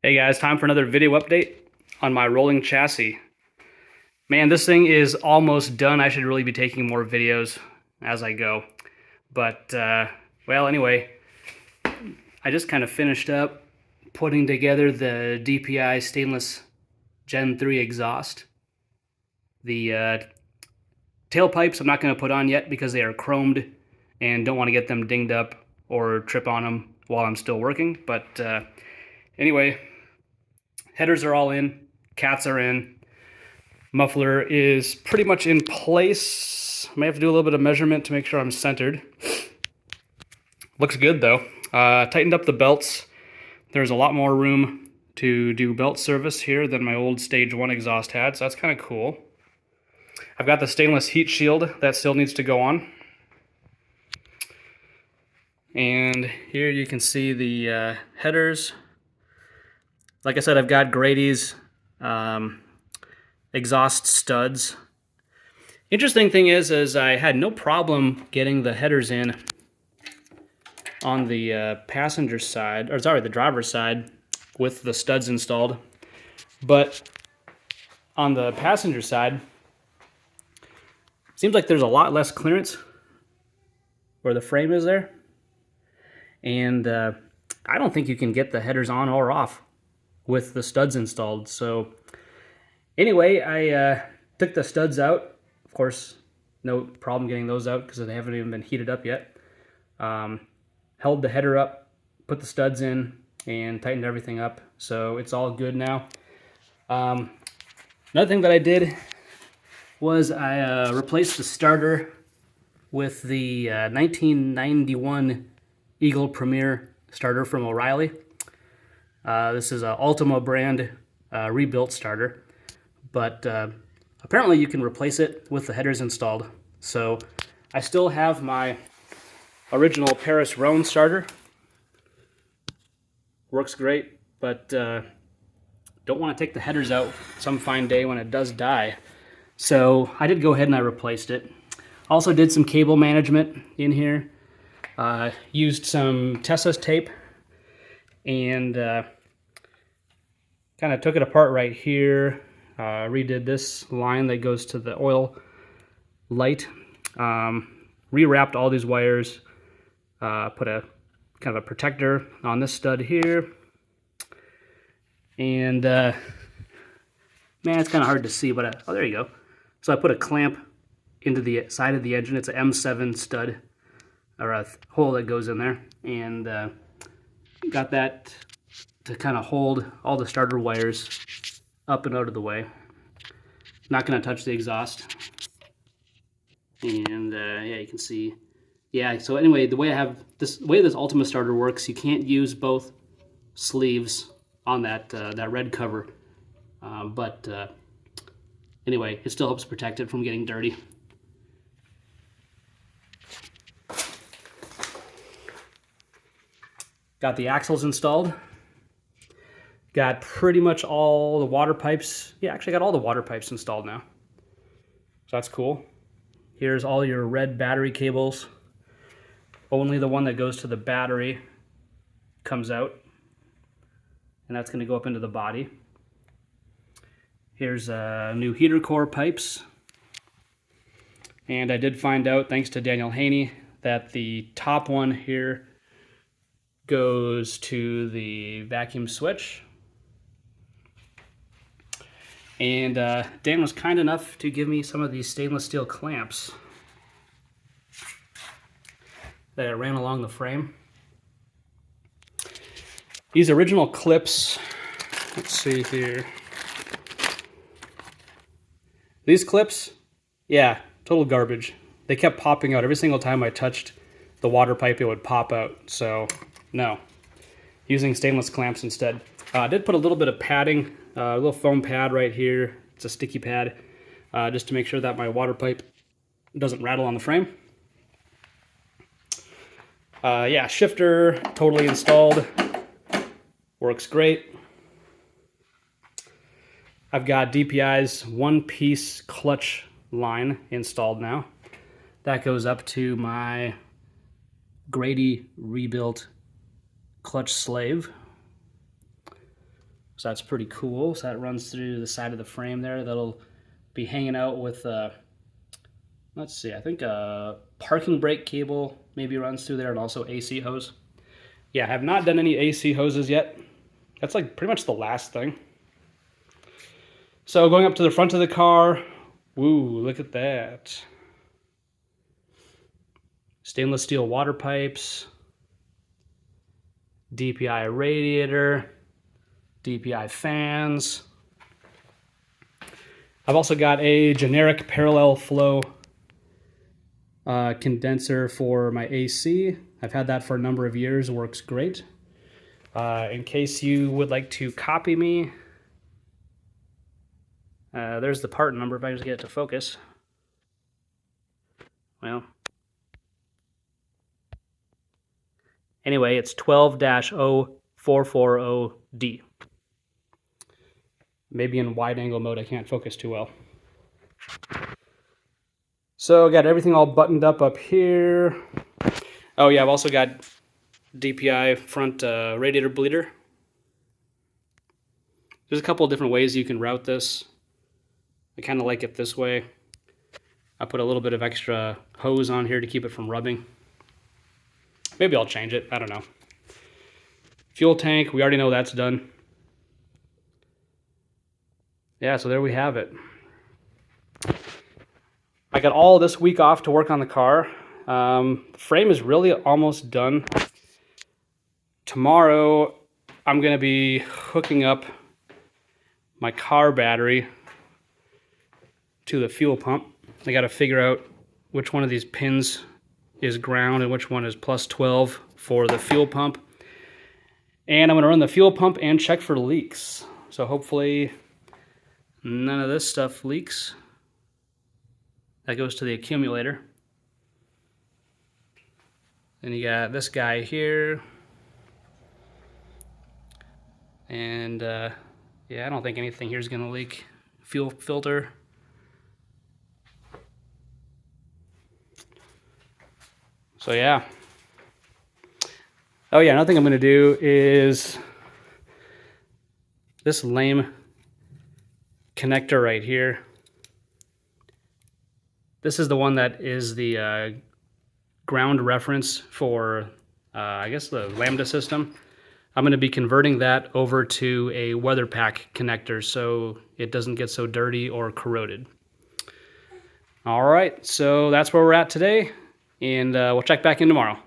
Hey guys, time for another video update on my rolling chassis. Man, this thing is almost done. I should really be taking more videos as I go. But, well, anyway, I just kind of finished up putting together the DPI stainless Gen 3 exhaust. The tailpipes I'm not going to put on yet because they are chromed and don't want to get them dinged up or trip on them while I'm still working. But anyway, headers are all in, cats are in, muffler is pretty much in place. I may have to do a little bit of measurement to make sure I'm centered. Looks good though. Tightened up the belts. There's a lot more room to do belt service here than my old Stage 1 exhaust had, so that's kind of cool. I've got the stainless heat shield that still needs to go on. And here you can see the headers. Like I said, I've got Grady's exhaust studs. Interesting thing is I had no problem getting the headers in on the passenger side, or sorry, the driver's side with the studs installed. But on the passenger side, seems like there's a lot less clearance where the frame is there. And I don't think you can get the headers on or off with the studs installed. So anyway, I took the studs out. Of course, no problem getting those out because they haven't even been heated up yet. Held the header up, put the studs in, and tightened everything up. So it's all good now. Another thing that I did was I replaced the starter with the 1991 Eagle Premier starter from O'Reilly. This is an Ultima brand rebuilt starter, but apparently you can replace it with the headers installed. So I still have my original Paris Rhone starter. Works great, but don't want to take the headers out some fine day when it does die. So I did go ahead and I replaced it. Also did some cable management in here. Used some Tessa's tape and kind of took it apart right here. Redid this line that goes to the oil light. Rewrapped all these wires. Put a kind of a protector on this stud here. And man, it's kind of hard to see, but oh, there you go. So I put a clamp into the side of the engine. It's an M7 stud, or a hole that goes in there, and got that to kind of hold all the starter wires up and out of the way. Not going to touch the exhaust. And yeah, you can see. Yeah, so anyway, the way this Ultima starter works, you can't use both sleeves on that red cover. But anyway, it still helps protect it from getting dirty. Got the axles installed. Got pretty much all the water pipes. Yeah, actually got all the water pipes installed now. So that's cool. Here's all your red battery cables. Only the one that goes to the battery comes out. And that's going to go up into the body. Here's new heater core pipes. And I did find out, thanks to Daniel Haney, that the top one here goes to the vacuum switch. And Dan was kind enough to give me some of these stainless steel clamps that I ran along the frame. These original clips, let's see here. These clips, yeah, total garbage. They kept popping out. Every single time I touched the water pipe, it would pop out. So, no. Using stainless clamps instead. I did put a little bit of padding, a little foam pad right here. It's a sticky pad, just to make sure that my water pipe doesn't rattle on the frame. Yeah, shifter totally installed. Works great. I've got DPI's one-piece clutch line installed now. That goes up to my Grady rebuilt clutch slave. So that's pretty cool. So that runs through the side of the frame there. That'll be hanging out with, let's see, I think a parking brake cable maybe runs through there, and also AC hose. Yeah, I have not done any AC hoses yet. That's like pretty much the last thing. So going up to the front of the car, woo, look at that. Stainless steel water pipes, DPI radiator, DPI fans. I've also got a generic parallel flow condenser for my AC. I've had that for a number of years, works great. In case you would like to copy me, there's the part number if I just get it to focus. Well, anyway, it's 12-0440D. Maybe in wide angle mode I can't focus too well. So I got everything all buttoned up here. Oh yeah, I've also got DPI front radiator bleeder. There's a couple of different ways you can route this. I kind of like it this way. I put a little bit of extra hose on here to keep it from rubbing. Maybe I'll change it, I don't know. Fuel tank, we already know that's done. Yeah, so there we have it. I got all this week off to work on the car. The frame is really almost done. Tomorrow, I'm going to be hooking up my car battery to the fuel pump. I got to figure out which one of these pins is ground and which one is plus 12 for the fuel pump. And I'm going to run the fuel pump and check for leaks. So hopefully none of this stuff leaks. That goes to the accumulator. Then you got this guy here. And yeah, I don't think anything here is going to leak. Fuel filter. So yeah. Oh yeah, another thing I'm going to do is this lame connector right here. This is the one that is the ground reference for, I guess, the Lambda system. I'm going to be converting that over to a weather pack connector so it doesn't get so dirty or corroded. All right, so that's where we're at today, and we'll check back in tomorrow.